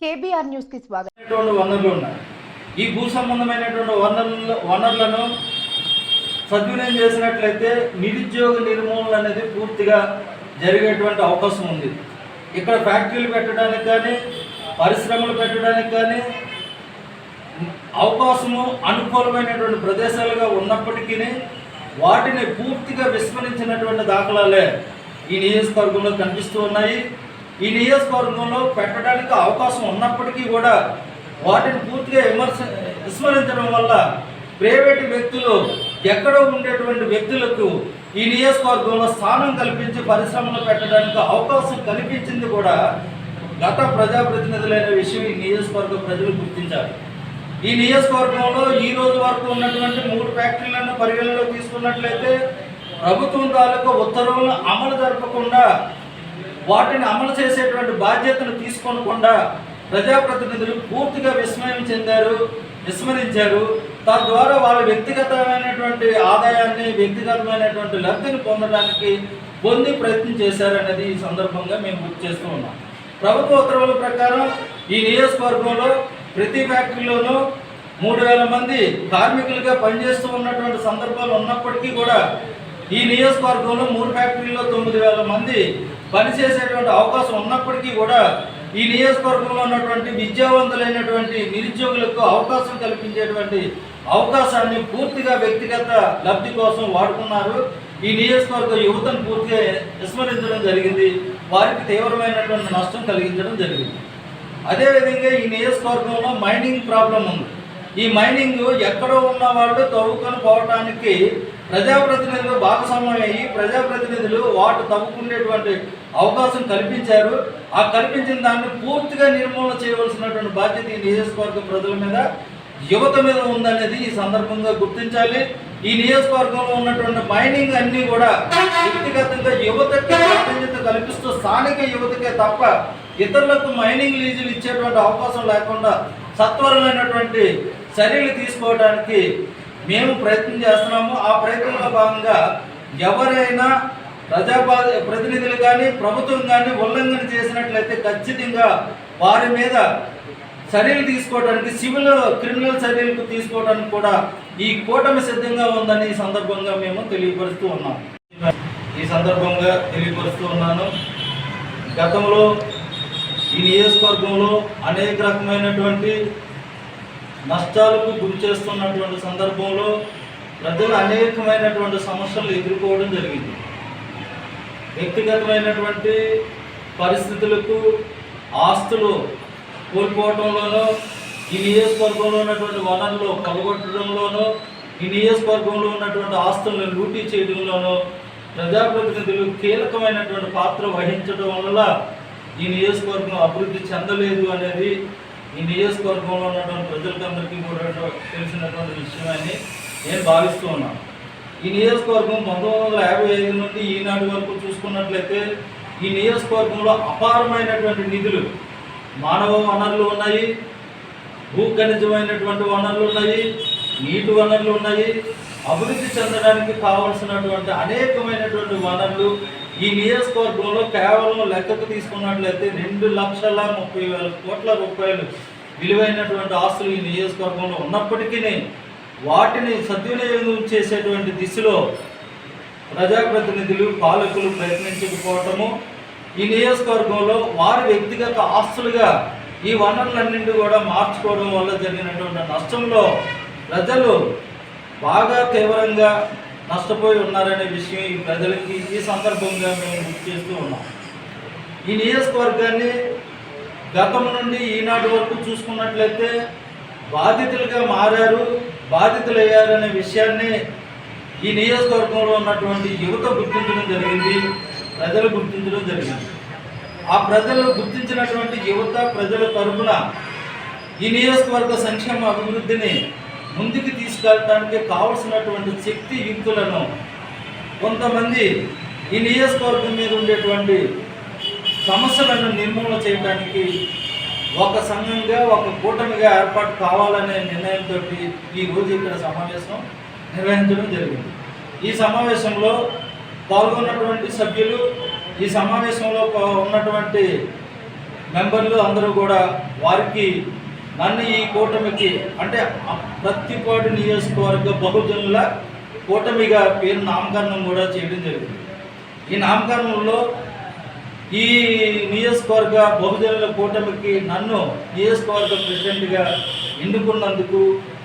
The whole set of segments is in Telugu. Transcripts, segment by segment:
కేబీఆర్ న్యూస్ కి స్వాగతం. వనరులు ఉన్నాయి. ఈ భూ సంబంధమైనటువంటి వనరులను సద్వినియోగం చేసినట్లయితే నిరుద్యోగ నిర్మూలన అనేది పూర్తిగా జరిగేటువంటి అవకాశం ఉంది. ఇక్కడ ఫ్యాక్టరీలు పెట్టడానికి కానీ పరిశ్రమలు పెట్టడానికి కానీ అవకాశము అనుకూలమైనటువంటి ప్రదేశాలుగా ఉన్నప్పటికీ వాటిని పూర్తిగా విస్మరించినటువంటి దాఖలాలే ఈ నియోజకవర్గంలో కనిపిస్తూ ఉన్నాయి. ఈ నియోజకవర్గంలో పెట్టడానికి అవకాశం ఉన్నప్పటికీ కూడా వాటిని పూర్తిగా విస్మరించడం వల్ల ప్రైవేటు వ్యక్తులు ఎక్కడో ఉండేటువంటి వ్యక్తులకు ఈ నియోజకవర్గంలో స్థానం కల్పించి పరిశ్రమలు పెట్టడానికి అవకాశం కల్పించింది కూడా గత ప్రజాప్రతినిధులైన విషయం ఈ నియోజకవర్గ ప్రజలు గుర్తించారు. ఈ నియోజకవర్గంలో ఈ రోజు వరకు ఉన్నటువంటి 3 ఫ్యాక్టరీలను పరిగణలో తీసుకున్నట్లయితే ప్రభుత్వం తాలూకా ఉత్తర్వులను అమలు జరపకుండా వాటిని అమలు చేసేటువంటి బాధ్యతను తీసుకోకుండా ప్రజాప్రతినిధులు పూర్తిగా విస్మరించారు. తద్వారా వాళ్ళ వ్యక్తిగతమైనటువంటి ఆదాయాన్ని వ్యక్తిగతమైనటువంటి లబ్ధిని పొంది ప్రయత్నం చేశారనేది ఈ సందర్భంగా మేము గుర్తు చేస్తూ ఉన్నాం. ప్రభుత్వ ఉత్తర్వుల ప్రకారం ఈ నియోజకవర్గంలో ప్రతి ఫ్యాక్టరీలోనూ 3000 మంది కార్మికులుగా పనిచేస్తూ ఉన్నటువంటి సందర్భాలు ఉన్నప్పటికీ కూడా ఈ నియోజకవర్గంలో 3 ఫ్యాక్టరీలో 9000 మంది పనిచేసేటువంటి అవకాశం ఉన్నప్పటికీ కూడా ఈ నియోజకవర్గంలో ఉన్నటువంటి విద్యావంతులైనటువంటి నిరుద్యోగులకు అవకాశం కల్పించేటువంటి అవకాశాన్ని పూర్తిగా వ్యక్తిగత లబ్ధి కోసం వాడుకున్నారు. ఈ నియోజకవర్గ యువతను పూర్తిగా విస్మరించడం జరిగింది. వారికి తీవ్రమైనటువంటి నష్టం కలిగించడం జరిగింది. అదేవిధంగా ఈ నియోజకవర్గంలో మైనింగ్ ప్రాబ్లం ఉంది. ఈ మైనింగ్ ఎక్కడో ఉన్న వాళ్ళు తవ్వుకొని పోవడానికి ప్రజాప్రతినిధులు భాగస్వామ్యం అయ్యి ప్రజాప్రతినిధులు వాటి తవ్వుకునేటువంటి అవకాశం కల్పించారు. ఆ కల్పించిన దాన్ని పూర్తిగా నిర్మూలన చేయవలసినటువంటి బాధ్యత ఈ నియోజకవర్గ ప్రజల మీద, యువత మీద ఉందనేది ఈ సందర్భంగా గుర్తించాలి. ఈ నియోజకవర్గంలో ఉన్నటువంటి మైనింగ్ అన్నీ కూడా వ్యక్తిగతంగా యువతకి ప్రాధాన్యత కల్పిస్తూ స్థానిక యువతకే తప్ప ఇతరులకు మైనింగ్ లీజులు ఇచ్చేటువంటి అవకాశం లేకుండా సత్వరమైనటువంటి చర్యలు తీసుకోవడానికి మేము ప్రయత్నం చేస్తున్నాము. ఆ ప్రయత్నంలో భాగంగా ఎవరైనా ప్రతినిధులు కానీ ప్రభుత్వం కానీ ఉల్లంఘన చేసినట్లయితే ఖచ్చితంగా వారి మీద చర్యలు తీసుకోవడానికి క్రిమినల్ చర్యలు తీసుకోవడానికి కూడా ఈ కూటమి సిద్ధంగా ఉందని ఈ సందర్భంగా మేము తెలియపరుస్తూ ఉన్నాను. గతంలో ఈ నియోజకవర్గంలో అనేక రకమైనటువంటి నష్టాలకు గురి చేస్తున్నటువంటి సందర్భంలో ప్రజలు అనేకమైనటువంటి సమస్యలు ఎదుర్కోవడం జరిగింది. వ్యక్తిగతమైనటువంటి పరిస్థితులకు ఆస్తులు కోల్పోవడంలోనూ, ఈ నియోజకవర్గంలో ఉన్నటువంటి వనరులు కొల్లగొట్టడంలోనూ, ఈ నియోజకవర్గంలో ఉన్నటువంటి ఆస్తులను లూటీ చేయడంలోనూ ప్రజాప్రతినిధులు కీలకమైనటువంటి పాత్ర వహించడం వల్ల ఈ నియోజకవర్గం అభివృద్ధి చెందలేదు అనేది ఈ నియోజకవర్గంలో ఉన్నటువంటి ప్రజలకందరికీ కూడా తెలిసినటువంటి విషయమని నేను భావిస్తూ ఉన్నాను. ఈ నియోజకవర్గం 1955 నుండి ఈనాటి వరకు చూసుకున్నట్లయితే ఈ నియోజకవర్గంలో అపారమైనటువంటి నిధులు, మానవ వనరులు ఉన్నాయి, భూఖనిజమైనటువంటి వనరులు ఉన్నాయి, నీటి వనరులు ఉన్నాయి. అభివృద్ధి చెందడానికి కావలసినటువంటి అనేకమైనటువంటి వనరులు ఈ నియోజకవర్గంలో కేవలం లెక్కకు తీసుకున్నట్లయితే 2,30,30,000 కోట్ల రూపాయలు విలువైనటువంటి ఆస్తులు ఈ నియోజకవర్గంలో ఉన్నప్పటికీ వాటిని సద్వినియోగం చేసేటువంటి దిశలో ప్రజాప్రతినిధులు పాలకులు ప్రయత్నించకపోవటము, ఈ నియోజకవర్గంలో వారి వ్యక్తిగత ఆస్తులుగా ఈ వనరులన్నింటి కూడా మార్చుకోవడం వల్ల జరిగినటువంటి నష్టంలో ప్రజలు బాగా తీవ్రంగా నష్టపోయి ఉన్నారనే విషయం ఈ ప్రజలకి ఈ సందర్భంగా మేము గుర్తు చేస్తూ ఉన్నాం. ఈ నియోజకవర్గాన్ని గతం నుండి ఈనాటి వరకు చూసుకున్నట్లయితే బాధితులుగా మారారు, బాధితులయ్యారనే విషయాన్ని ఈ నియోజకవర్గంలో ఉన్నటువంటి యువత గుర్తించడం జరిగింది, ప్రజలు గుర్తించడం జరిగింది. ఆ ప్రజలు గుర్తించినటువంటి యువత ప్రజల తరపున ఈ నియోజకవర్గ సంక్షేమ అభివృద్ధిని ముందుకు తీసుకెళ్ళడానికి కావలసినటువంటి శక్తి యుక్తులను కొంతమంది ఈ నియోజకవర్గం మీద ఉండేటువంటి సమస్యలను నిర్మూలన చేయడానికి ఒక సంఘంగా, ఒక కూటమిగా ఏర్పాటు కావాలనే నిర్ణయంతో ఈరోజు ఇక్కడ సమావేశం నిర్వహించడం జరిగింది. ఈ సమావేశంలో పాల్గొన్నటువంటి సభ్యులు, ఈ సమావేశంలో ఉన్నటువంటి మెంబర్లు అందరూ కూడా వారికి నన్ను ఈ కూటమికి అంటే ప్రత్తిపాడు నియోజకవర్గ బహుజనుల కూటమిగా పేరు నామకరణం కూడా చేయడం జరిగింది. ఈ నామకరణంలో ఈ నియోజకవర్గ బహుజనుల కూటమికి నన్ను నియోజకవర్గ ప్రెసిడెంట్గా ఎన్నుకున్నందుకు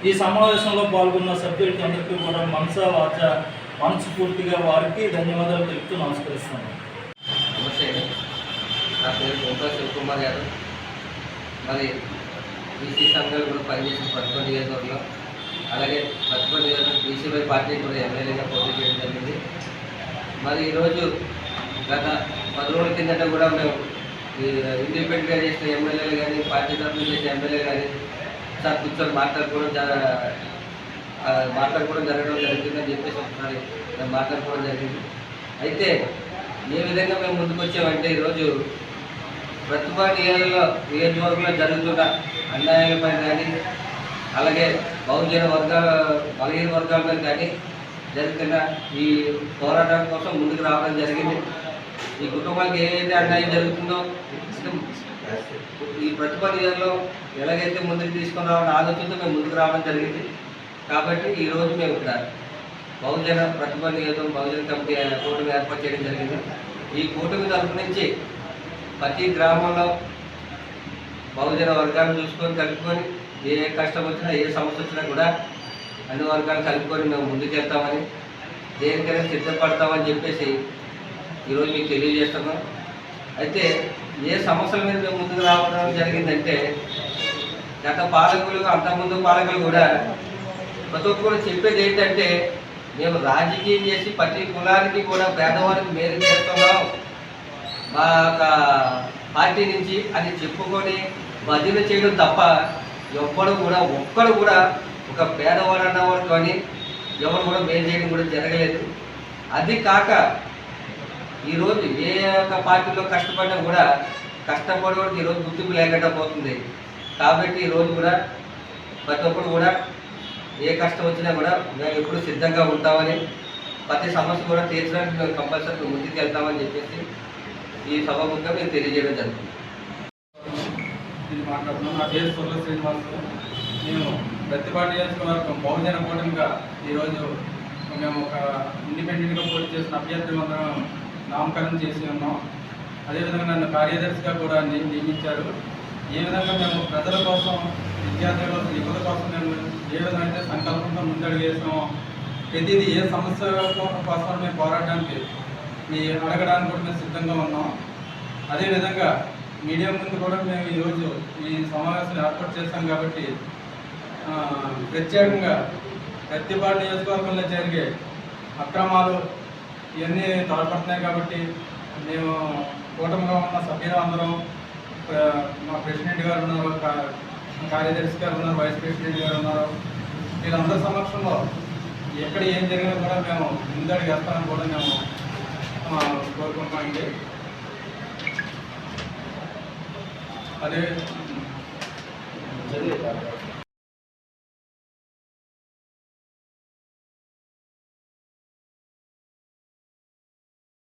ఈ సమావేశంలో పాల్గొన్న సభ్యులకి అందరికీ కూడా మనసా వాచ మనస్ఫూర్తిగా వారికి ధన్యవాదాలు తెలుపుతూ నమస్కరిస్తున్నాను. నమస్తే, నా పేరు గోపా శివకుమార్ గారు. మరి బీసీ సంఘాలు కూడా పనిచేసిన ప్రతిపక్ష నియోజకవర్గంలో, అలాగే ప్రతిపక్ష నియోజకవర్గం బీసీవై పార్టీ కూడా ఎమ్మెల్యేగా పోటీ చేయడం జరిగింది. మరి ఈరోజు గత 10 రోజుల కిందట కూడా మేము ఇండిపెండెంట్గా చేసిన ఎమ్మెల్యేలు కానీ పార్టీ తరఫున చేసిన ఎమ్మెల్యేలు కానీ సార్ కూర్చొని మాట్లాడుకోవడం జరగడం జరుగుతుందని చెప్పేసి ఒకసారి మాట్లాడుకోవడం జరిగింది. అయితే ఏ విధంగా మేము ముందుకు వచ్చామంటే ఈరోజు ప్రతిభా నియోజకవర్గంలో జరుగుతున్న అన్యాయాలపై కానీ, అలాగే బలహీన వర్గాల మీద కానీ జరుగుతున్న ఈ పోరాటం కోసం ముందుకు రావడం జరిగింది. ఈ కుటుంబానికి ఏదైతే అన్యాయం జరుగుతుందో ఈ ప్రతిభా నియోజకవర్గంలో ఎలాగైతే ముందుకు తీసుకొని రావాలని ఆలోచనతో మేము ముందుకు రావడం జరిగింది. కాబట్టి ఈరోజు మేము ఇక్కడ బహుజన ప్రతిభా నియోజకవర్గం బహుజన కమిటీ కూటమి ఏర్పాటు చేయడం జరిగింది. ఈ కూటమి తరఫు నుంచి ప్రతి గ్రామంలో బహుజన వర్గాలను చూసుకొని కలుపుకొని ఏ కష్టం వచ్చినా ఏ సమస్య వచ్చినా కూడా అన్ని వర్గాలు కలుపుకొని మేము ముందుకెళ్తామని, దేనికైనా సిద్ధపడతామని చెప్పేసి ఈరోజు మీకు తెలియజేస్తున్నాం. అయితే ఏ సమస్యల మీద మేము ముందుకు రావడం జరిగిందంటే, గత పాలకులు అంతకుముందు పాలకులు కూడా ప్రతి ఒక్కరు చెప్పేది ఏంటంటే, మేము రాజకీయం చేసి ప్రతి కులానికి కూడా పేదవారికి మేలు చేస్తున్నాం మా పార్టీ నుంచి అని చెప్పుకొని భజన చేయడం తప్ప ఒక్కడు కూడా ఒక పేదవాడు అన్నవాడు కానీ ఎవరు కూడా మేలు చేయడం కూడా జరగలేదు. అది కాక ఈరోజు ఏ ఒక్క పార్టీలో కష్టపడినా కూడా కష్టపడేవాడికి ఈరోజు గుర్తింపు లేకుండా పోతుంది. కాబట్టి ఈరోజు కూడా ప్రతి ఒక్కరు కూడా ఏ కష్టం వచ్చినా కూడా మేము ఎప్పుడు సిద్ధంగా ఉంటామని, ప్రతి సమస్య కూడా తీర్చడానికి మేము కంపల్సరీ ముందుకు వెళ్తామని చెప్పేసి ఈ సభముఖంగా మేము తెలియజేయడం జరుగుతుంది. ఇది మాట్లాడుతున్నాం. నా పేరు సుర్ల శ్రీనివాస్. నేను ప్రతిపాడు నియోజకవర్గం బహుజన కూటమిగా ఈరోజు మేము ఒక ఇండిపెండెంట్గా పోటీ చేసిన అభ్యర్థులందరం నామకరణం చేసి ఉన్నాం. అదేవిధంగా నన్ను కార్యదర్శిగా కూడా నియమించారు. ఏ విధంగా మేము ప్రజల కోసం, విద్యార్థుల కోసం, యువత కోసం మేము ఏ విధంగా అయితే సంకల్పంతో ముందడుగు వేసామో, ప్రతిదీ ఏ సమస్య కోసం మేము పోరాడడానికి అడగడానికి కూడా మేము సిద్ధంగా ఉన్నాం. అదేవిధంగా మీడియా ముందు కూడా మేము ఈరోజు ఈ సమావేశం ఏర్పాటు చేస్తాం. కాబట్టి ప్రత్యేకంగా ప్రతిపాడు నియోజకవర్గంలో జరిగే అక్రమాలు ఇవన్నీ తోడ్పడుతున్నాయి. కాబట్టి మేము కూటమిగా ఉన్న సభ్యులు అందరం, మా ప్రెసిడెంట్ గారు ఉన్నారు, కార్యదర్శి గారు ఉన్నారు, వైస్ ప్రెసిడెంట్ గారు ఉన్నారు, వీళ్ళందరి సమక్షంలో ఎక్కడ ఏం జరిగినా కూడా మేము ముందడుగు వేస్తామని కూడా మేము కోరుకుంటున్నామండి. అదే